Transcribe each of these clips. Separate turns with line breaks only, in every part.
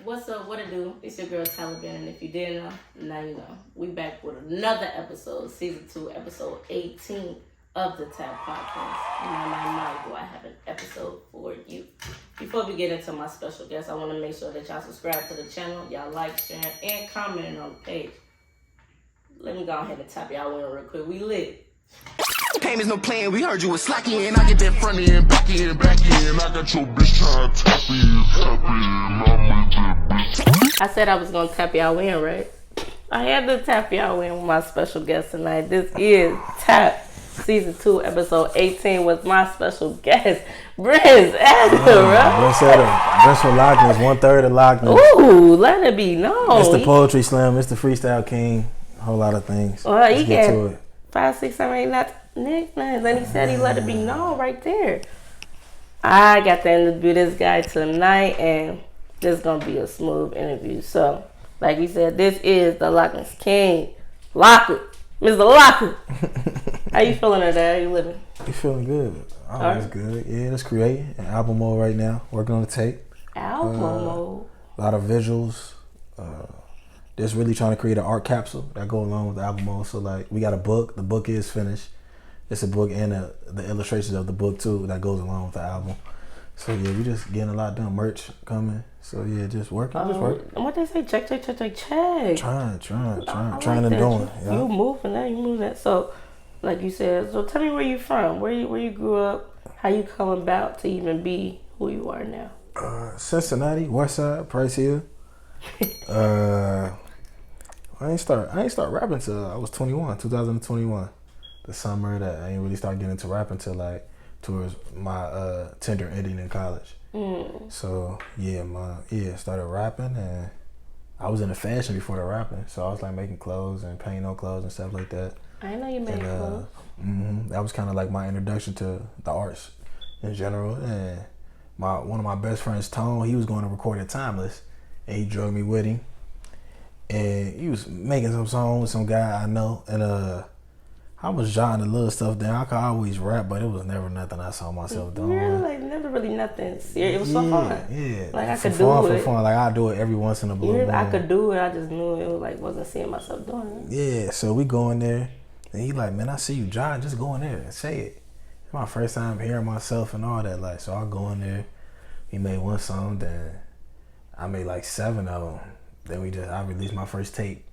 What's up? What it do? It's your girl Taliban, and if you didn't know, now you know. We back with another episode, season 2, episode 18 of the Tap Podcast. And on my mind, do I have an episode for you? Before we get into my special guest, I want to make sure that y'all subscribe to the channel, y'all like, sharing, and commenting on the page. Let me go ahead and tap y'all in real quick. We lit.
Payments no playing, we heard you was slacking, and I get that front end, back end, back end. I got your bitch trying to tap in, I make that bitch.
I said I was going to tap y'all in, right? I had to tap y'all in with my special guest tonight. This is Tap Season 2, Episode 18 with my special guest, Brince Etter, bro.
Brince Etter. Brince for LOCness, 1/3 of LOCness.
Ooh, let it be known.
It's the Poetry Slam, it's the Freestyle King, a whole lot of things.
Well,
Let's
he
get to
had
it.
5, 6, 7, 8, 9 nicknames, and he said he let it be known right there. I got to interview this guy tonight, and this is going to be a smooth interview. So, like we said, this is the LOCness King. Lock it. Mr. Locker. How you feeling today? How you living?
You feeling good? Always good. Yeah, just creating an album mode right now. Working on the tape.
Album mode.
A lot of visuals. Just really trying to create an art capsule that go along with the album mode. So like, we got a book. The book is finished. It's a book and the illustrations of the book too that goes along with the album. So yeah, we just getting a lot done. Merch coming. So yeah, just working.
And what they say? Check.
Trying
I
and
that.
doing. Yeah.
You moving that. So, like you said, so tell me where you from. Where you grew up. How you come about to even be who you are now.
Cincinnati, West Side, Price Hill. I ain't start rapping till I was 21, 2021. The summer that I ain't really start getting into rapping till like towards my tender ending in college. So started rapping, and I was into fashion before the rapping. So I was like making clothes and painting on clothes and stuff like that.
I know you made clothes.
That was kind of like my introduction to the arts in general. And one of my best friends, Tone, he was going to record at Timeless, and he drug me with him. And he was making some song with some guy I know, and I was jotting the little stuff down. I could always rap, but it was never nothing I saw myself doing.
Really, like never really nothing serious. It was so fun.
Yeah,
like I
for
could
fun,
do it.
For fun, like I do it every once in a blue moon.
I could do it. I just knew it was like wasn't seeing myself doing it.
Yeah, so we go in there, and he like, man, I see you, John. Just go in there and say it. It's my first time hearing myself and all that. Like, so I go in there. He made one song, then I made like 7 of them. Then I released my first tape.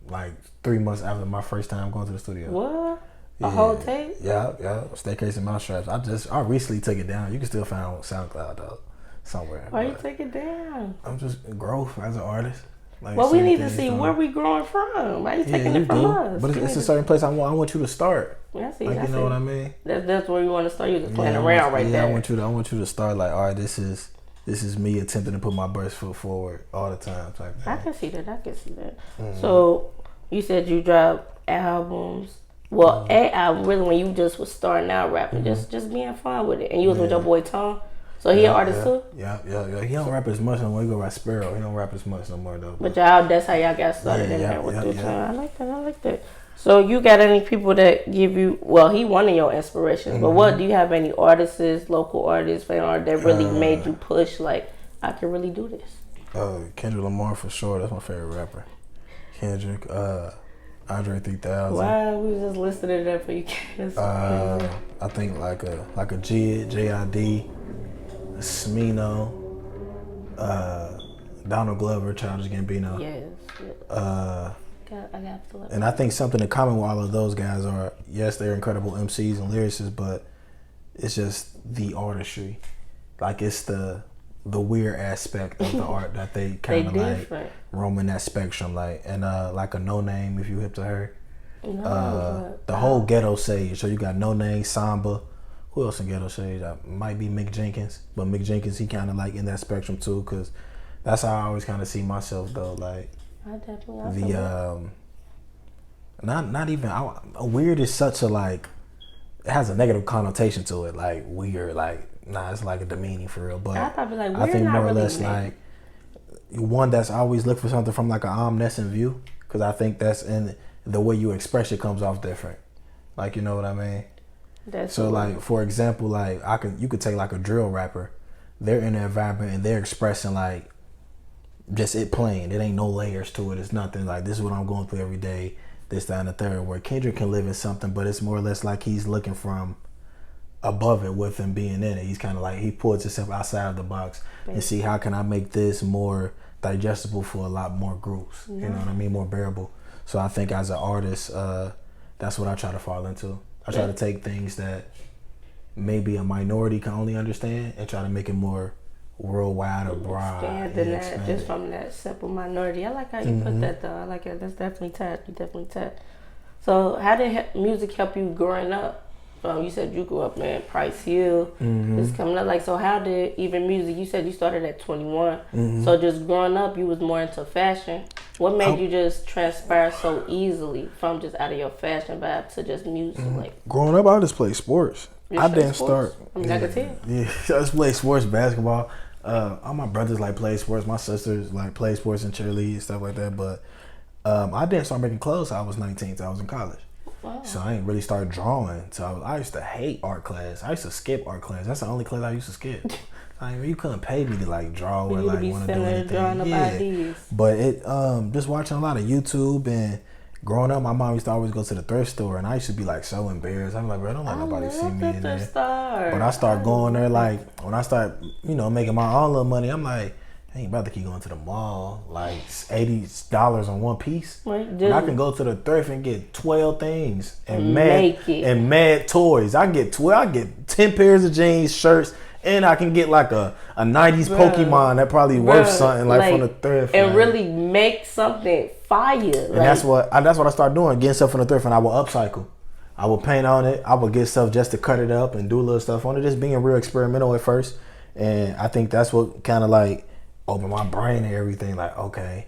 Like 3 months after my first time going to the studio.
What? A whole tape?
Yeah. Staircase and Mousetraps. I recently took it down. You can still find it on SoundCloud though, somewhere.
Why you take it down?
I'm just growth as an artist. Like,
well, we need to see where we growing from. Why you taking it from us?
But it's a certain place I want you to start.
Yeah, I see.
Like, you know what I mean?
That's where you want to start. You just playing around right there.
I want you to start like, all right, this is me attempting to put my best foot forward all the time. Type thing.
I can see that. So you said you drop albums. Well, a album really when you just was starting out rapping, just being fun with it, and you was with your boy Tom. So he an artist too.
Yeah. He don't rap as much no more. He go rap Sparrow. He don't rap as much no more though.
But y'all, that's how y'all got started in there with Tom. I like that. So you got any people that give you? Well, he one of your inspirations. But what do you have any artists, local artists, fan art that really made you push? Like I can really do this.
Kendrick Lamar for sure. That's my favorite rapper. Kendrick, Andre 3000.
Wow, we just listed it up for you guys.
I think like a JID, Smino, Donald Glover, Childish Gambino.
Yes. I got to
and I think something in common with all of those guys are, yes, they're incredible MCs and lyricists, but it's just the artistry. Like it's the weird aspect of the art that they kind of like roam in that spectrum, like, and like a No Name, if you hip to her. The whole Ghetto Sage. So you got No Name, Samba. Who else in Ghetto Sage? Might be Mick Jenkins, but Mick Jenkins, he kind of like in that spectrum too, because that's how I always kind of see myself though. Like
I definitely
not even weird is such a like, it has a negative connotation to it, like weird, like it's like a demeaning for real. But I think more or less like one that's always look for something from like an omniscient view, because I think that's in the way you express it comes off different. Like, you know what I mean? So like, for example, like you could take like a drill rapper they're in the environment and they're expressing like just it plain. It ain't no layers to it. It's nothing like this is what I'm going through every day. This, that, and the third. Where Kendrick can live in something, but it's more or less like he's looking from above it with him being in it. He's kind of like he pulls himself outside of the box and see how can I make this more digestible for a lot more groups. You know what I mean? More bearable. So I think as an artist, that's what I try to fall into. I try to take things that maybe a minority can only understand and try to make it more worldwide or broad.
Expanding that just from that simple minority. I like how you put that though. I like it. That's definitely tapped. You definitely tapped. So how did music help you growing up? You said you grew up in Price Hill. It's coming up. Like, so how did even music, you said you started at 21. So just growing up, you was more into fashion. What made you just transpire so easily from just out of your fashion vibe to just music? Like
growing up, I just played sports. I didn't start.
I mean, I could tell.
Yeah, I just played sports, basketball. All my brothers like played sports. My sisters like played sports and cheerleading, stuff like that. But I didn't start making clothes till I was 19. Till I was in college. Wow. So I ain't really started drawing. So I used to hate art class. I used to skip art class. That's the only class I used to skip. I mean, you couldn't pay me to like draw or like want to do anything.
Ideas.
But it just watching a lot of YouTube and growing up, my mom used to always go to the thrift store, and I used to be like so embarrassed. I'm like, bro, don't let nobody see me in there. But I start going there, like when I start, making my own little money, I'm like, I ain't about to keep going to the mall, like $80 on one piece. When I can go to the thrift and get 12 things and mad toys. I get 10 pairs of jeans, shirts, and I can get like a 90s Pokemon that probably worth something like from the thrift.
And really make something fire.
And that's what I started doing, getting stuff from the thrift, and I will upcycle. I will paint on it. I will get stuff just to cut it up and do a little stuff on it, just being real experimental at first. And I think that's what kind of like opened my brain and everything. Like, okay,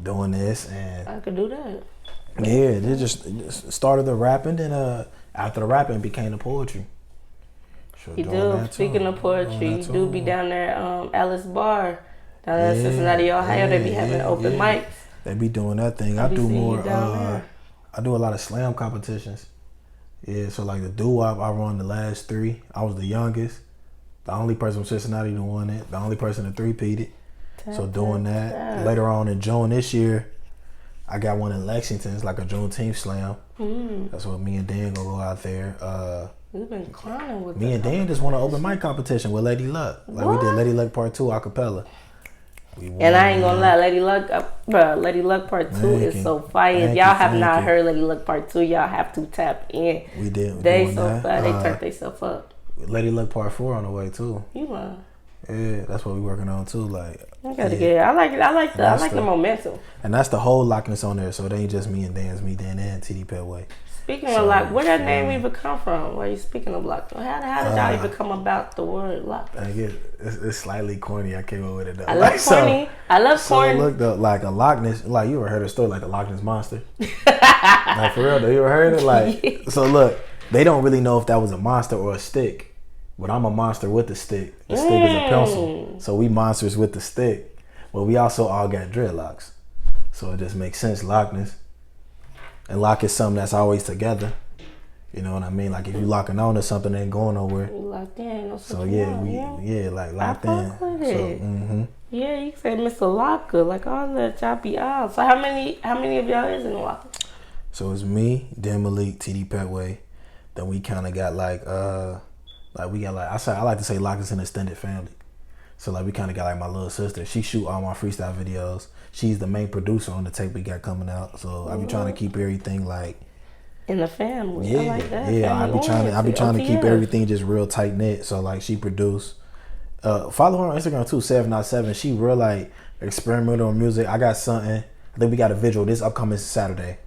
doing this, and
I could do that.
Yeah, it just started the rapping, and after the rapping became the poetry.
You do. Speaking of poetry, you do be down there, Alice Bar, down there in Cincinnati, Ohio. They be having open mics.
They be doing that thing. I do more. I do a lot of slam competitions. Yeah, so like the doo-wop, I run the last 3. I was the youngest, the only person from Cincinnati to won it, the only person to three-peated. So doing that. Later on in June this year, I got one in Lexington. It's like a Juneteenth slam. That's what me and Dan gonna go out there.
We've been clowning with
me and Dan just won an open mic competition with Lady Luck. Like we did Lady Luck Part 2 a cappella.
And I ain't gonna lie, Lady Luck Part 2 is so fire. If y'all have not heard Lady Luck Part 2, y'all have to tap in.
We did.
They so fire. They turned themselves up.
Lady Luck Part 4 on the way too.
You lying.
Yeah, that's what we working on too. Like
I gotta get it. I like it. I like the momentum.
And that's the whole LOCness on there. So it ain't just me and Dan. It's me, Dan, and TD Petway.
Speaking of Lock, where that name even come from? Where you speaking of Lock? How did y'all even come about the word Lock?
It's slightly corny. I came up with it though.
I love corny. I love corny.
So look though, like a LOCness. Like you ever heard a story like the LOCness monster? Like for real though, you ever heard it? Like so look, they don't really know if that was a monster or a stick. But I'm a monster with the stick. The stick is a pencil. So we monsters with the stick. But we also all got dreadlocks. So it just makes sense, LOCness. And lock is something that's always together. You know what I mean? Like if you locking on to something, it ain't going nowhere.
You locked in. No,
so like locked in.
Yeah, you said Mr. Locker. Like all that choppy out. So how many of y'all is in the locker?
So it's me, Dan Malik, TD Petway. Then we kinda got I like to say LOCness an extended family. So like we kind of got like my little sister. She shoot all my freestyle videos. She's the main producer on the tape we got coming out. So I be trying to keep everything like
in the family.
Yeah,
I like that.
Yeah. I be trying to keep everything just real tight knit. So like she produced. Follow her on Instagram too, 797. She real like experimental music. I got something. I think we got a visual this upcoming Saturday.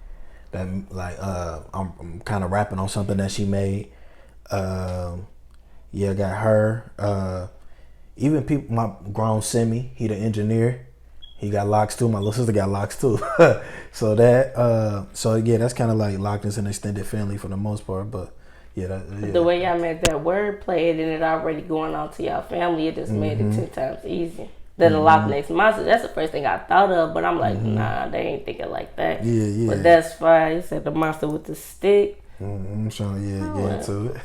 That like I'm kind of rapping on something that she made. Yeah, I got her. Even people, my grown Simi, he the engineer. He got locks too. My little sister got locks too. So that's kind of like LOCness an extended family for the most part. But yeah.
The way y'all made that wordplay and it already going on to y'all family, it just made it 10 times easier than the LOCness monster. That's the first thing I thought of, but I'm like, nah, they ain't thinking like that.
Yeah.
But that's fine. You said the monster with the stick.
I'm trying to get into it.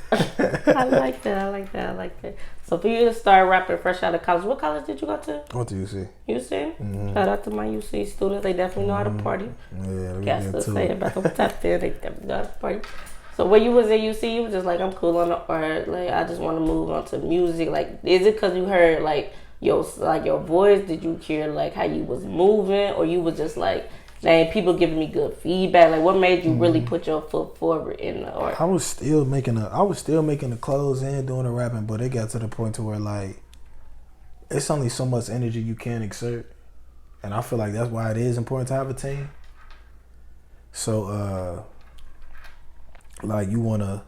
I like that. So for you to start rapping fresh out of college, what college did you go to?
What do you see?
UC? Shout out to my UC students. They definitely know how to party.
Yeah, we
Got
get
to
to
say
it.
about them top there. They definitely know how to party. So when you was at UC, you was just like, I'm cool on the art. Like, I just want to move on to music. Like, is it because you heard like your voice? Did you hear like how you was moving, or you was just like, dang, people giving me good feedback? Like, what made you really put your foot forward in the art?
I was still making the clothes and doing the rapping, but it got to the point to where like it's only so much energy you can exert, and I feel like that's why it is important to have a team. So like you wanna,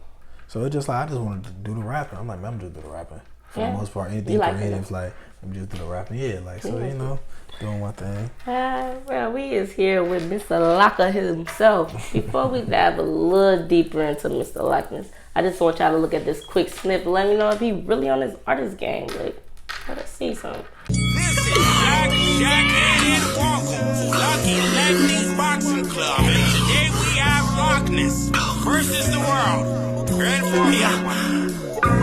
so it's just like I just wanted to do the rapping. I'm like, man, I'm just do the rapping for the most part. Anything creative, like I'm just do the rapping. Yeah, like so you know, doing one thing.
Well, we is here with Mr. Locker himself. Before we dive a little deeper into Mr. LOCness, I just want y'all to look at this quick snippet. Let me know if he really on his artist game. Like, let us see something.
This is Jack and Walker, Lucky Lefty's Boxing Club, and today we have LOCness versus the world. Ready for ya?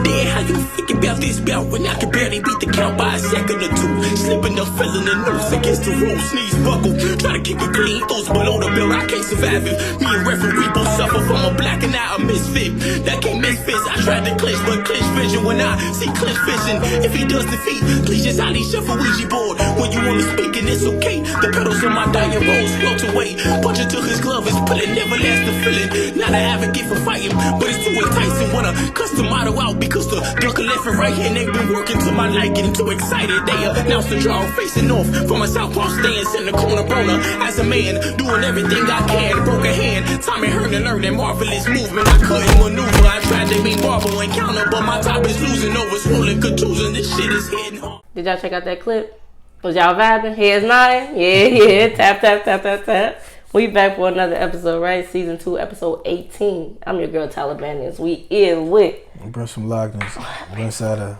Damn, how you think about this bout when I can barely beat the count by a second or two? Slipping up, feeling the noose against the rope, sneeze, buckle. Try to keep it clean, those below the belt, I can't survive it. Me and referee both suffer from a black and out a misfit. That can't miss fist, I tried to clinch, but clinch vision when I see clinch fishing. If he does defeat, please just highly shuffle Ouija board. When you wanna speak and it's okay, the pedals on my diet rolls float away. Punch into his glove, it's putting never last the feeling. Not an advocate for fighting, but it's too enticing. Wanna custom model out because the dunker left and right hand, they've been working to my liking. Too excited, they announced the draw facing off from a southpaw stance in the corner broner. As a man, doing everything I can, broke a hand. Tommy Herman learning marvelous movement. I couldn't maneuver, I tried to be Marvel and counter, but my top is losing over swollen contusion. This shit is hitting hard.
Did y'all check out that clip? Was y'all vibing? Heads nodding? Yeah. Tap. We back for another episode, right? Season 2, episode 18. I'm your girl, Talibanians. We is with...
Brince from LOCness. Brince Etter,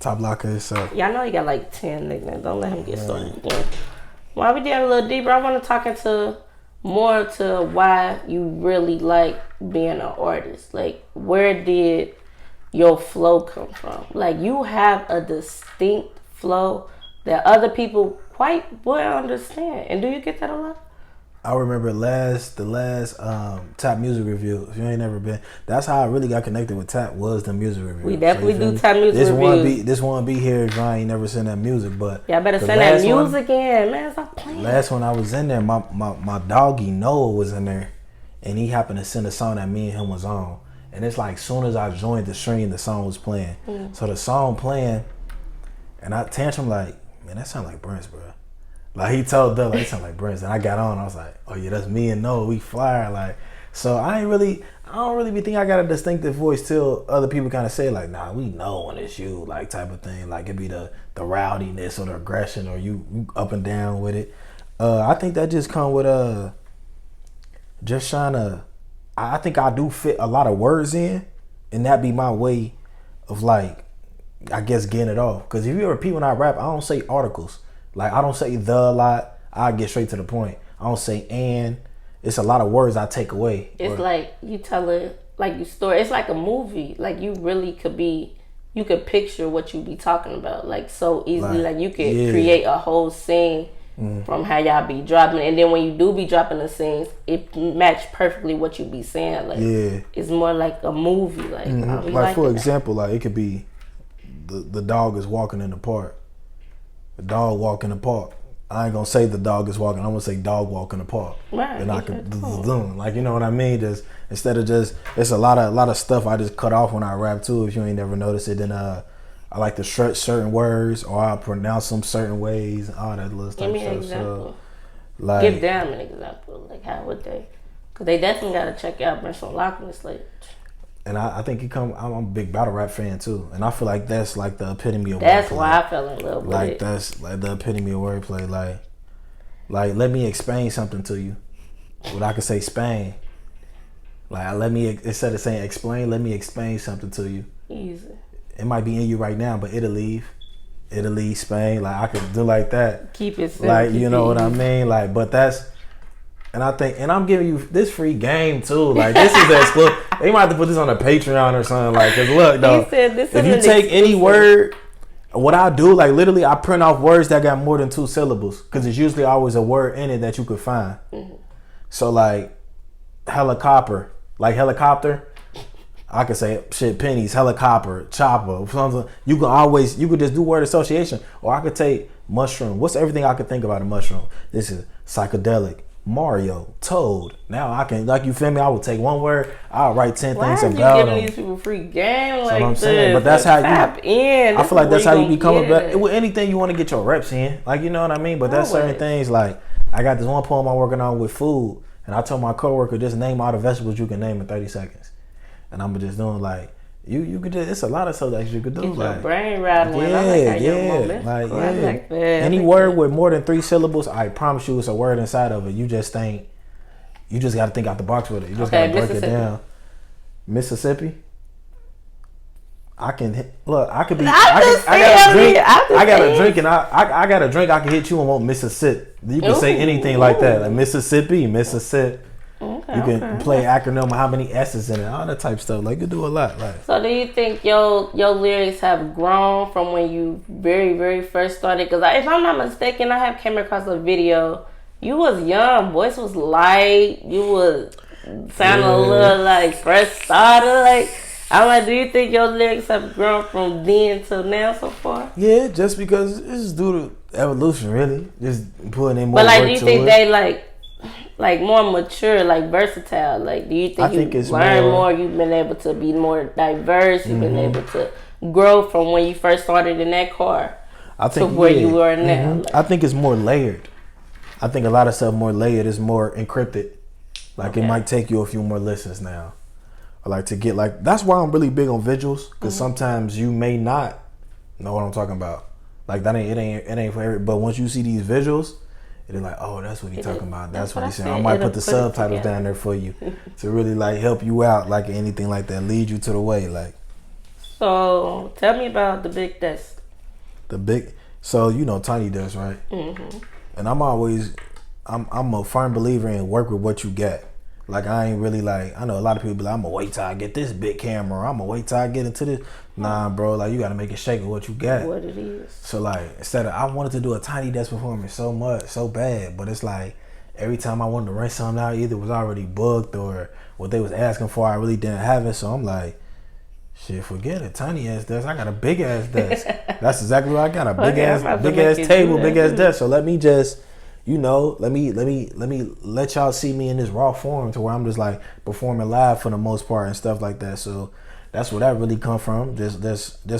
top locker itself.
Y'all know he got like 10 nicknames. Don't let him get started again. While we dig a little deeper, I want to talk into more to why you really like being an artist. Like, where did your flow come from? Like, you have a distinct flow that other people quite would understand. And do you get that a lot?
I remember the last Tap music review. If you ain't never been, that's how I really got connected with Tap, was the music review.
We definitely do Tap music reviews.
This one be here if I ain't never seen that music, but
y'all better send that music in, man. Stop playing.
Last one I was in there, my doggy Noah was in there, and he happened to send a song that me and him was on, and it's like soon as I joined the stream, the song was playing. So the song playing, and I tantrum like, man, that sound like Brince, bro. Like he told Doug, like, it sound like Brince, and I got on. I was like, oh yeah, that's me and Noah. We fly. Like, so I don't really be think I got a distinctive voice till other people kind of say like, nah, we know when it's you, like type of thing. Like it be the rowdiness or the aggression or you up and down with it. I think that just come with just trying to. I think I do fit a lot of words in, and that be my way of like, I guess getting it off. Because if you ever repeat when I rap, I don't say articles. Like, I don't say the a lot. I get straight to the point. I don't say and. It's a lot of words I take away.
It's like you tell it, like you story. It's like a movie. Like you really you could picture what you be talking about. Like so easily. Like you could create a whole scene from how y'all be dropping. And then when you do be dropping the scenes, it match perfectly what you be saying. Like it's more like a movie. Like,
like for example, like it could be the dog is walking in the park. The dog walk in the park. I ain't gonna say the dog is walking. I'm gonna say dog walk in the park.
Right.
And I can like, you know what I mean? Just instead of just, it's a lot of stuff I just cut off when I rap too. If you ain't never noticed it, then I like to stretch certain words or I pronounce them certain ways. All that little stuff.
Give me an example.
So, like,
give them an example. Like how would they? Because they definitely gotta check out Brince LOCness. Like.
And I think I'm a big battle rap fan too, and I feel like that's like the epitome of.
That's why I fell in love with
like
it.
That's like the epitome of wordplay. Like let me explain something to you. What I could say, Spain. Like let me, instead of saying explain, let me explain something to you.
Easy.
It might be in you right now, but it'll leave, Spain. Like I could do like that.
Keep it simple.
Like you know what I mean. Like, but that's. And I think, and I'm giving you this free game too. Like this is exclusive. They might have to put this on a Patreon or something. Like, cause look, though,
He said this
if
is
you
an
take any
exclusive.
word, what I do, like literally, I print off words that got more than 2 syllables, cause it's usually always a word in it that you could find.
Mm-hmm.
So like, helicopter, like helicopter. I could say shit, pennies, helicopter, chopper, something. You could just do word association. Or I could take mushroom. What's everything I could think about a mushroom? This is psychedelic, Mario, Toad. Now I can, like, you feel me? I would take one word, I'll write 10
Why
things
are you
about
giving
them.
these people free game
That's
like
what I'm
this?
saying. But that's how you
tap in.
I feel like that's how you become a better.
It.
With anything you want to get your reps in, like, you know what I mean. But that's certain
Always.
things. Like, I got this one poem I'm working on with food, and I told my coworker, just name all the vegetables you can name in 30 seconds, and I'm just doing like. You could just, it's a lot of stuff that you could do.
Get
like,
your brain rattling.
yeah,
I like how you're
yeah,
momentum.
like,
I
yeah.
like that.
Any
I like
word
that.
with more than 3 syllables, I promise you, it's a word inside of it. You just got to think out the box with it. You just got to break it down. Mississippi. I can look. I could be. I got a drink. I got a drink, and I got a drink. I can hit you and want Mississippi. You can say anything like that, like Mississippi, Mississippi.
Okay,
You can play acronym with how many S's in it, all that type of stuff. Like, you do a lot. Like,
So do you think your lyrics have grown from when you very, very first started? Because if I'm not mistaken, I have came across a video. You was young, voice was light. You was sounding a little like fresh starter. Like, I'm like, do you think your lyrics have grown from then till now so far?
yeah, just because it's due to evolution, really. Just putting in more
But like,
work
do you
to
think
it.
they like more mature, like versatile? Like, do you think
I think
you
it's
learn
more-
more? You've been able to be more diverse. You've been able to grow from when you first started in that car
I think,
to where you are now.
I think it's more layered. I think a lot of stuff more layered is more encrypted. Like, it might take you a few more listens now. Or like to get like, that's why I'm really big on visuals, because sometimes you may not know what I'm talking about. Like, that ain't it ain't for every. But once you see these visuals, it's like, oh, that's what he's talking about. That's what he's saying. I might put the subtitles down there for you to really like help you out, like anything like that, lead you to the way. Like,
So tell me about the big desk.
so you know Tiny Desk, right? And I'm a firm believer in work with what you get. Like, I ain't really like, I know a lot of people be like, I'm gonna wait till I get this big camera, I'm gonna wait till I get into this. Nah, bro, like, you gotta make it shake with what you got.
What it is.
So like, instead of, I wanted to do a Tiny Desk performance so bad, but it's like every time I wanted to rent something out, either it was already booked or what they was asking for, I really didn't have it. So I'm like, shit, forget it. Tiny ass desk. I got a big ass desk. That's exactly what I got. A big
I'm about to
ass
make you
table,
do
big
that.
ass desk. So let me just, you know, let me let y'all see me in this raw form to where I'm just like performing live for the most part and stuff like that. So that's where that really come from. Just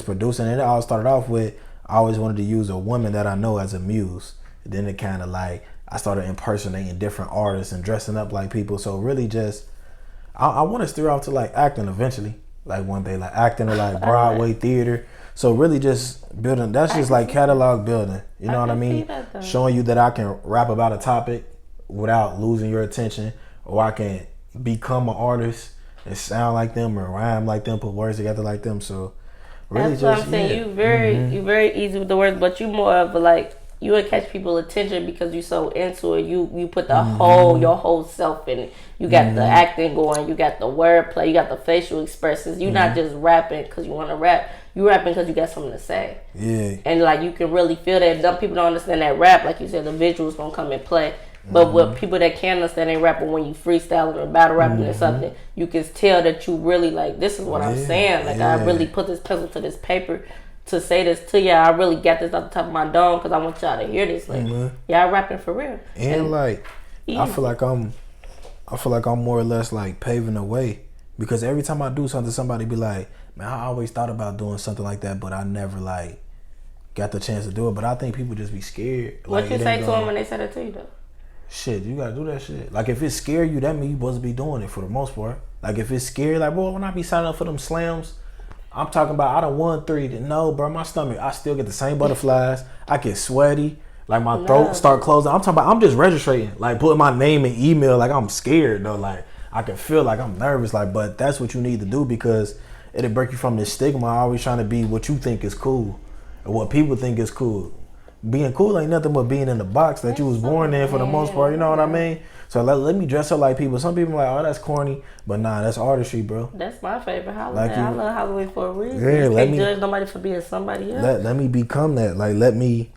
producing. And it all started off with, I always wanted to use a woman that I know as a muse. And then it kind of like, I started impersonating different artists and dressing up like people. So really just, I want to steer off to like acting eventually. Like one day, like acting or like Broadway theater. So really just building, that's just like catalog building. You know what I mean? Showing you that I can rap about a topic without losing your attention, or I can become an artist and sound like them or rhyme like them, put words together like them. So really
That's
just,
what I'm saying.
yeah.
You very easy with the words, but you more of a like, you would catch people's attention because you so into it. You put the your whole self in it. You got the acting going. You got the wordplay. You got the facial expressions. You're not just rapping because you want to rap. You rapping because you got something to say.
Yeah.
And like, you can really feel that. Some people don't understand that rap. Like you said, the visuals gonna come and play. But with people that can understand they rapping, when you freestyling or battle rapping or something, you can tell that you really like, this is what I'm saying. Like, I really put this pencil to this paper to say this to y'all. I really got this off the top of my dome because I want y'all to hear this. Like, y'all rapping for real.
And like, I feel like I'm more or less like paving the way, because every time I do something, somebody be like, man, I always thought about doing something like that, but I never like got the chance to do it. But I think people just be scared.
What
like,
you say to them when they say that to you though?
Shit, you gotta do that shit. Like, if it scare you, that means you supposed to be doing it for the most part. Like, if it's scary, like, boy, when I be signing up for them slams, I'm talking about, I done won 3. No, bro, my stomach, I still get the same butterflies. I get sweaty. Like, my throat start closing. I'm talking about, I'm just registering. Like, putting my name and email. Like, I'm scared, though. Like, I can feel like I'm nervous. Like, but that's what you need to do, because it'll break you from this stigma. Always trying to be what you think is cool or what people think is cool. Being cool ain't nothing but being in the box that you was born in for the most part. You know what I mean? So let me dress up like people. Some people are like, oh, that's corny, but nah, that's artistry, bro.
That's my favorite holiday. I love Halloween for a reason.
Yeah,
you can't judge nobody for being somebody else.
Let me become that. Like let me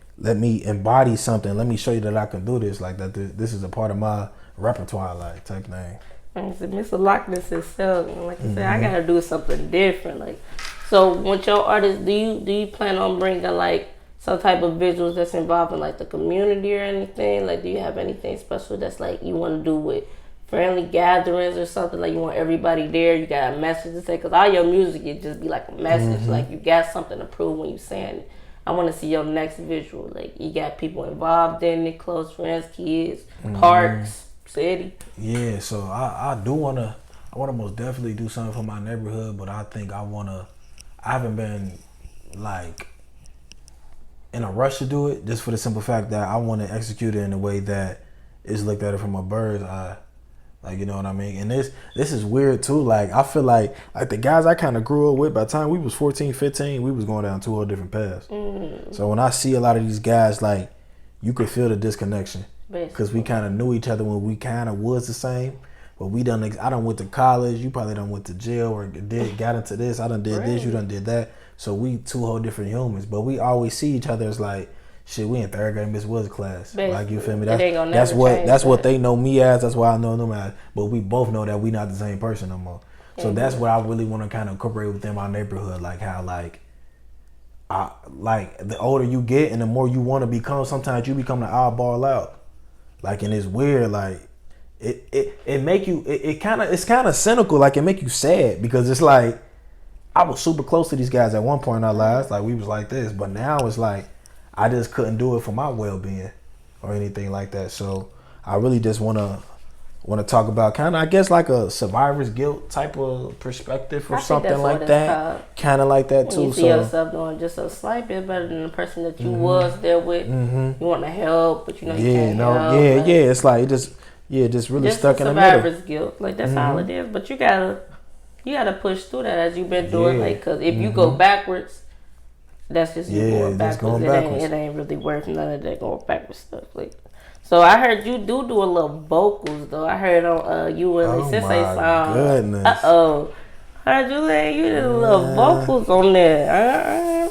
embody something. Let me show you that I can do this. Like that. This is a part of my repertoire, like type thing.
Mr. LOCness itself, like I said, I gotta do something different. Like, so with your artists, do you plan on bringing like some type of visuals that's involving like the community or anything? Like, do you have anything special that's like you want to do with friendly gatherings or something? Like you want everybody there, you got a message to say? Because all your music, it just be like a message. Like you got something to prove when you saying it. I want to see your next visual. Like you got people involved in it, close friends, kids, parks, city.
Yeah, so I wanna most definitely do something for my neighborhood, but I think I haven't been like in a rush to do it, just for the simple fact that I want to execute it in a way that is looked at it from a bird's eye. Like, you know what I mean? And this is weird too. Like I feel like the guys I kind of grew up with, by the time we was 14, 15, we was going down two whole different paths. So when I see a lot of these guys, like you could feel the disconnection. Because we kind of knew each other when we kind of was the same, but I done went to college, you probably done went to jail or got into this, I done did this, you done did that. So we two whole different humans, but we always see each other as like, shit, we in third grade Miss Woods class. Basically. Like, you feel me? That's what they know me as, that's why I know them as, but we both know that we not the same person no more. So that's what I really want to kind of incorporate within my neighborhood, like how the older you get and the more you want to become, sometimes you become the oddball out. Like, and it's weird, like it make you it's kind of cynical, like it make you sad, because it's like I was super close to these guys at one point in our lives, like we was like this, but now it's like I just couldn't do it for my well-being or anything like that. So I really just want to talk about kind of, I guess, like a survivor's guilt type of perspective or something like that, kind of like that too.
You see yourself doing just a slight bit better than the person that you was there with. You want to help, but you know you can't help.
It's like it just really
just
stuck in the middle.
Survivor's guilt, like that's all it is. But you gotta push through that as you've been doing, like, because if you go backwards, that's just you going backwards. It ain't really worth none of that going backwards stuff. Like, so I heard you do a little vocals though. I heard on you and Lee Sensei song.
Goodness.
Heard you did a little vocals on there.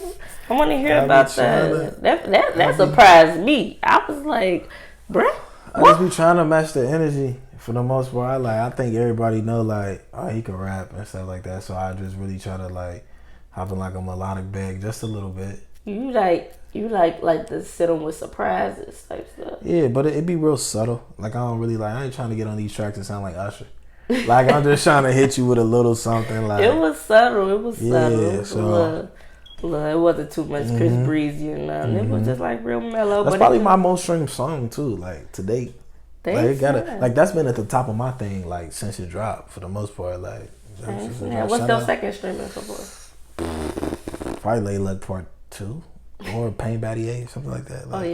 I want to hear about that. That surprised me. I was like, bruh.
I just be trying to match the energy for the most part. I think everybody know like, oh, he can rap and stuff like that. So I just really try to like hop in like a melodic bag just a little bit. You like to sit on with surprises type stuff. Yeah, but it be real subtle. Like I ain't trying to get on these tracks and sound like Usher. Like I'm just trying to hit you with a little something. Like
it was subtle. It wasn't too much Chris Breezy and nothing. It was just like real mellow.
That's probably my most streamed song too. Like to date. That's been at the top of my thing like since it dropped for the most part. Like
what's your second streaming so far?
Probably Lady Luck Part 2 or Pain Battier, something like that. Like,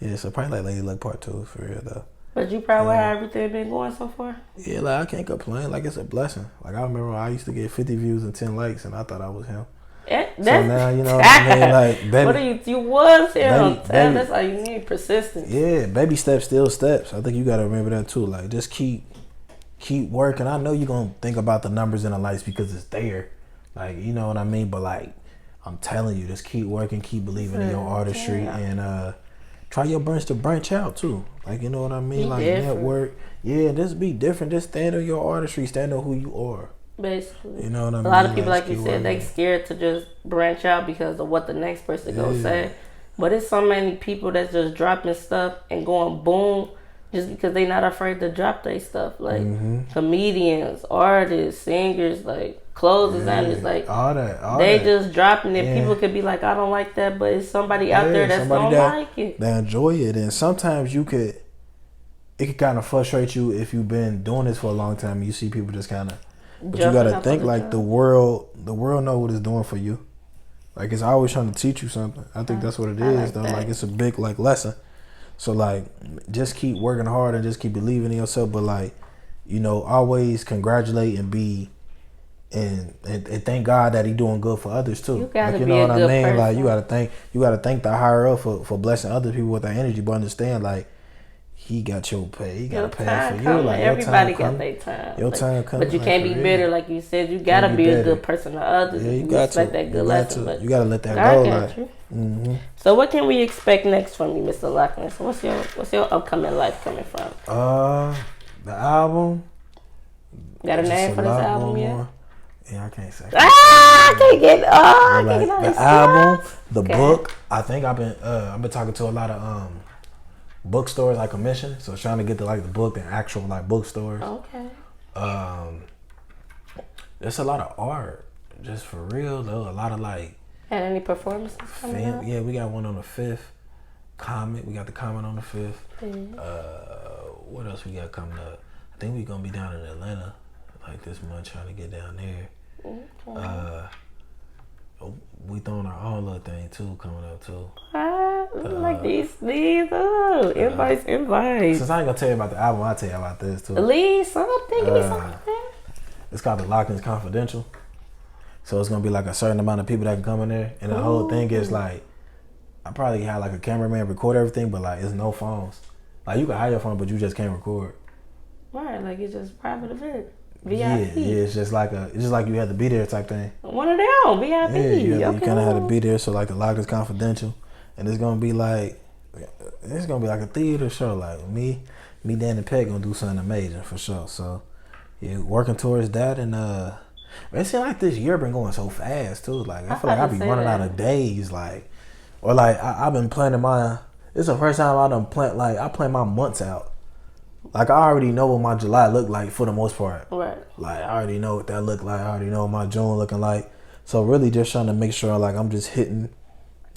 yeah. So probably like Lady Luck Part 2 for real though.
But you proud with how everything been going so far?
Yeah, like I can't complain. Like it's a blessing. Like I remember I used to get 50 views and 10 likes, and I thought I was him. So now you know what I mean. Like baby,
you was him. That's all you need, persistence.
Yeah, baby steps, still steps. I think you gotta remember that too. Like just keep working. I know you're gonna think about the numbers and the likes because it's there. Like you know what I mean. But like I'm telling you, just keep working, keep believing in your artistry, and try your best to branch out too. Like you know what I mean. Like network. Yeah, just be different. Just stand on your artistry. Stand on who you are.
Basically,
you know what I mean.
A lot of people, like you said, they scared to just branch out because of what the next person gonna say. But it's so many people that's just dropping stuff and going boom just because they not afraid to drop their stuff. Like comedians, artists, singers, like closers, and it's like all that. Just dropping it. People could be like, I don't like that, but it's somebody out there that's gonna like it.
They enjoy it, and sometimes it could kind of frustrate you if you've been doing this for a long time and you see people just kind of. But you gotta think like the world know what it's doing for you. Like it's always trying to teach you something. I think that's what it is though. Like it's a big like lesson. So like just keep working hard and just keep believing in yourself. But like, you know, always congratulate and be and thank God that He doing good for others too.
You gotta
like, you
be
know
a
what
good
I mean?
person.
Like you gotta thank the higher up for blessing other people with that energy. But understand like he got your pay. He got
Your
to pay
time
for you.
coming.
Like
Everybody
your
got
time
their time.
Your
Like,
time coming.
but you
like,
can't be
for
bitter,
real.
like you said. You gotta be a good person to others.
Yeah, you
if
got to.
respect that good lesson. But
You got to let that
I
go.
got
Like,
you. So what can we expect next from you, Mr. LOCness? What's your upcoming life coming from?
the album.
Got a
just
name for this
lot
album yet?
more. Yeah, I can't say.
I can't get. I
But,
can't get
like,
on
the
this
album,
stuff.
the
Okay.
book. I think I've been talking to a lot of bookstores I commission. So trying to get to like the book, the actual like bookstores.
Okay.
There's a lot of art, just for real though. A lot of like
And any performances coming up?
yeah, we got one on the 5th. We got the comment on the 5th. What else we got coming up? I think we gonna be down in Atlanta like this month, trying to get down there.
Okay.
We throwing our own little thing too coming up too.
Like these. Invites.
Since I ain't gonna tell you about the album, I'll tell you about this too.
At least something. Give me something.
It's called the LOCness Confidential. So it's gonna be like a certain amount of people that can come in there, and the whole thing is like, I probably have like a cameraman record everything, but like it's no phones. Like you can hire your phone, but you just can't record.
Right, like it's just private event. VIP.
Yeah, it's just like you had to be there type thing.
One of them, VIP.
Yeah, you
Okay.
kind of had to be there. So like the LOCness Confidential, and it's gonna be like a theater show. Like me, Dan, and Peg gonna do something amazing for sure. So yeah, working towards that, and it seems like this year been going so fast too. Like I feel like I be running out of days. Like, or like I've been planning my. It's the first time I done plan. Like I plan my months out. Like I already know what my July look like for the most part.
Right.
Like I already know what that look like. I already know what my June looking like. So really just trying to make sure like I'm just hitting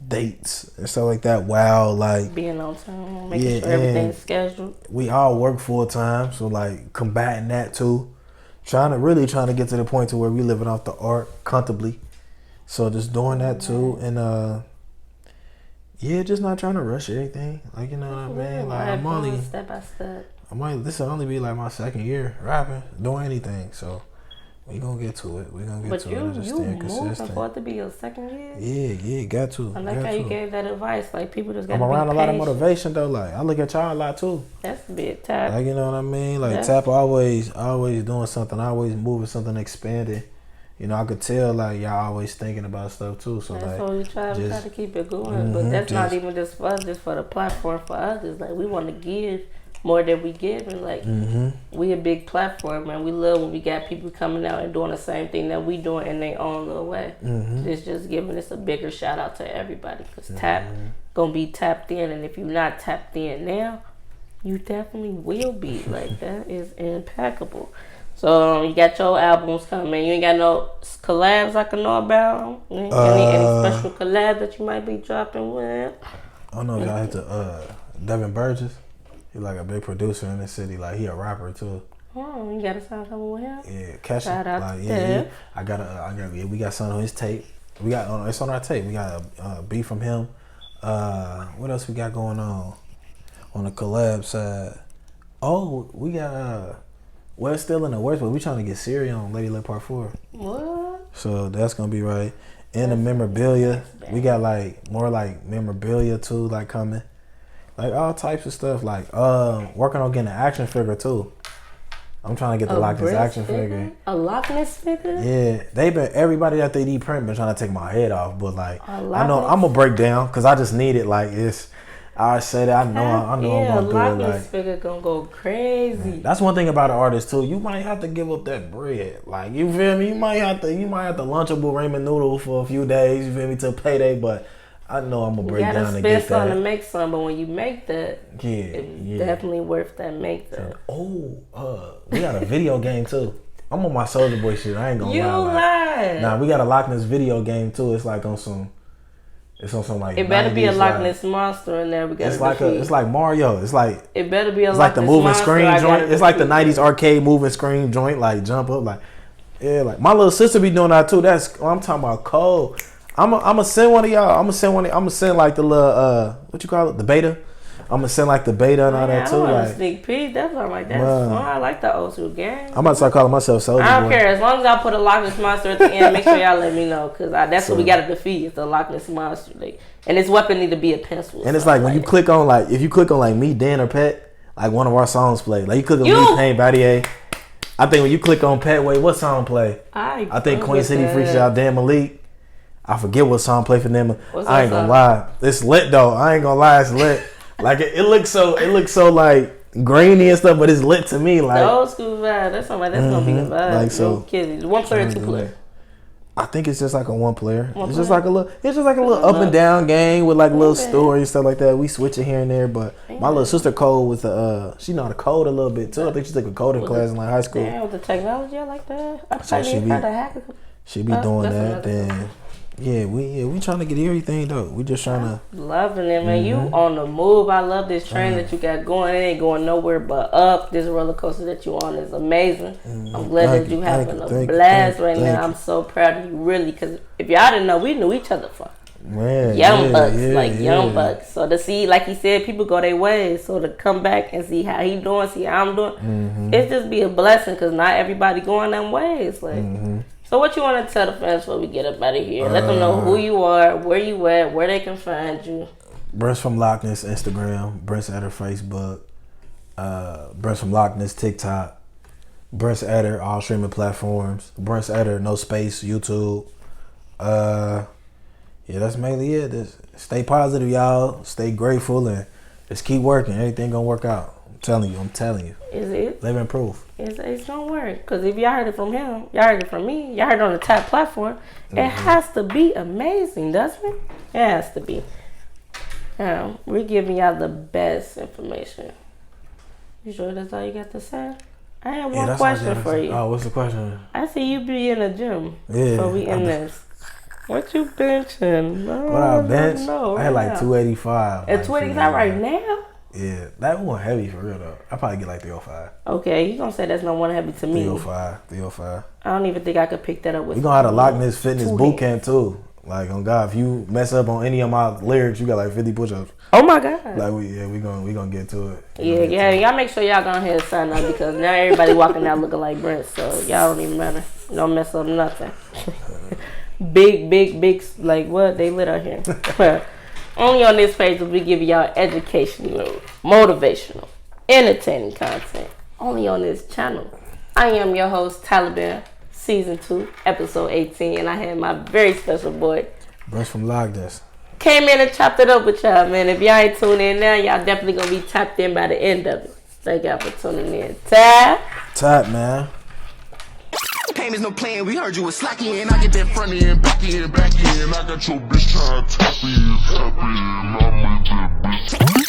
dates and stuff like that. Wow, like
being on time, making sure everything's scheduled.
We all work full time, so like combating that too. Trying to get to the point to where we living off the art comfortably. So just doing that too, and just not trying to rush anything. Like you know what I mean. Like I'm only
step by step.
This will only be like my second year rapping, doing anything. So we gonna get to it.
But you moving for it to be your second year?
Yeah, got to.
I like how you gave that advice. Like people just got.
I'm around a lot of motivation though. Like I look at y'all a lot too.
That's a bit Tap.
Like you know what I mean. Like Tap always doing something. Always moving something, expanding. You know, I could tell like y'all always thinking about stuff too. So
that's
like,
what we try to keep it going. But that's not even just for us. Just for the platform for others. Like we want to give more than we give, and like we a big platform, and we love when we got people coming out and doing the same thing that we doing in their own little way. It's just giving us a bigger shout out to everybody, because Tap gonna be tapped in, and if you're not tapped in now, you definitely will be. Like that is impeccable. So you got your albums coming. You ain't got no collabs I can know about. Any special collab that you might be dropping with?
I don't know if y'all hit the Devin Burgess. He like a big producer in the city. Like he a rapper too.
Oh, you got a song coming with him?
Yeah, Kesha.
Shout out
like,
to
we got something on his tape. It's on our tape. We got a beat from him. What else we got going on the collab side? Oh, we got well, it's still in the works, but we trying to get Siri on Lady Lit Part 4.
What?
So that's gonna be right. And the memorabilia, we got like more like memorabilia too, like coming. Like all types of stuff. Like working on getting an action figure too. I'm trying to get the LOCness action figure.
A LOCness figure?
Yeah, everybody that they need print been trying to take my head off, but like I know I'm gonna break down because I just need it. Like I say that I know I'm gonna do it.
Like figure gonna go crazy.
That's one thing about an artist too. You might have to give up that bread. Like you feel me? You might have to Lunchable ramen noodle for a few days. You feel me till payday, but I know I'm gonna break down and get that. You gotta spend something
to make some, but when you make that, it's definitely worth that make that.
We got a video game too. I'm on my Soulja Boy shit. I ain't gonna
lie.
Nah, we got a LOCness video game too. It's like on some. It's on some like.
It better be a LOCness monster in there. We got.
It's like Mario. It's like.
It better be a.
It's like the moving screen joint. It's like the '90s arcade moving screen joint. Like jump up, like like my little sister be doing that too. I'm talking about cold. I'm gonna send one of y'all. I'm gonna send like the little what you call it, the beta. I'm gonna send like the beta and all that too. Like
sneak peek. That's all right. That's fun. I like the old school game.
I'm about to start calling myself Soulja Boy.
I don't care as long as I put a LOCness monster at the end. Make sure y'all let me know, because that's what we gotta defeat. It's the LOCness monster. Like, and its weapon need to be a pencil.
And it's like when you click on like if you click on like me, Dan, or Pet. like one of our songs play. Like you click on Lee Payne Battier. I think when you click on Petway, what song play? I think Queen City Freaks Out, Dan Malik. I forget what song play for them. I ain't gonna lie. It's lit though. I ain't gonna lie, it's lit. Like it looks so like grainy and stuff, but it's lit to me. Like
the old school vibe. That's something that's gonna be the vibe.
Like so,
kids, 1 player, 2 player.
I think it's just like a 1 player. It's just like a little up and down game with like little stories and stuff like that. We switch it here and there, but my little sister code with the she know how to code a little bit too. I think she took a coding class in like high school.
Yeah, with the technology, I like that.
So she be doing that. Then we trying to get everything though. We just trying to
loving it, man. You on the move. I love this train that you got going. It ain't going nowhere but up. This roller coaster that you on is amazing. I'm glad that you having a blast right now. I'm so proud of you, really, because if y'all didn't know, we knew each other for young bucks. So to see, like he said, people go their ways. So to come back and see how he doing, see how I'm doing, it's just be a blessing because not everybody going them ways. Like. So what you want to tell the fans before we get up out of here? Let them know who you are, where you at, where they can find you.
Brince from LOCness Instagram, Brince Etter Facebook, Brince from LOCness TikTok, Brince Etter all streaming platforms, Brince Etter no space YouTube. That's mainly it. Just stay positive, y'all. Stay grateful and just keep working. Everything gonna work out. I'm telling you.
Is it?
Living proof.
It's gonna work. Because if y'all heard it from him, y'all heard it from me, y'all heard it on the top platform, it has to be amazing, doesn't it? It has to be. We're giving y'all the best information. You sure that's all you got to say? I have one question for you.
Oh, what's the question?
I see you be in the gym. Yeah. So we in this. What you benching?
What I bench? I had like 285.
At 285 right now?
Yeah, that one heavy for real though. I probably get like 305.
Okay, you gonna say that's not one heavy to me.
305.
I don't even think I could pick that up with.
We gonna have a LOCness fitness boot camp too. Like on God, if you mess up on any of my lyrics, you got like 50 push-ups.
Oh my God.
Like we gonna get to it.
Y'all make sure y'all go ahead and sign up because now everybody walking out looking like Brince, so y'all don't even matter. Don't mess up nothing. big like what they lit out here. Only on this page will we give y'all educational, motivational, entertaining content. Only on this channel. I am your host, Taliban, Season 2, Episode 18, and I had my very special boy,
Brince from LOCness.
Came in and chopped it up with y'all, man. If y'all ain't tuned in now, y'all definitely gonna be tapped in by the end of it. Thank y'all for tuning in.
Tap, man.
Game is no playing, we heard you was slacking, and I get that front end, back end. I got your bitch trying to tap in, I'm with that bitch.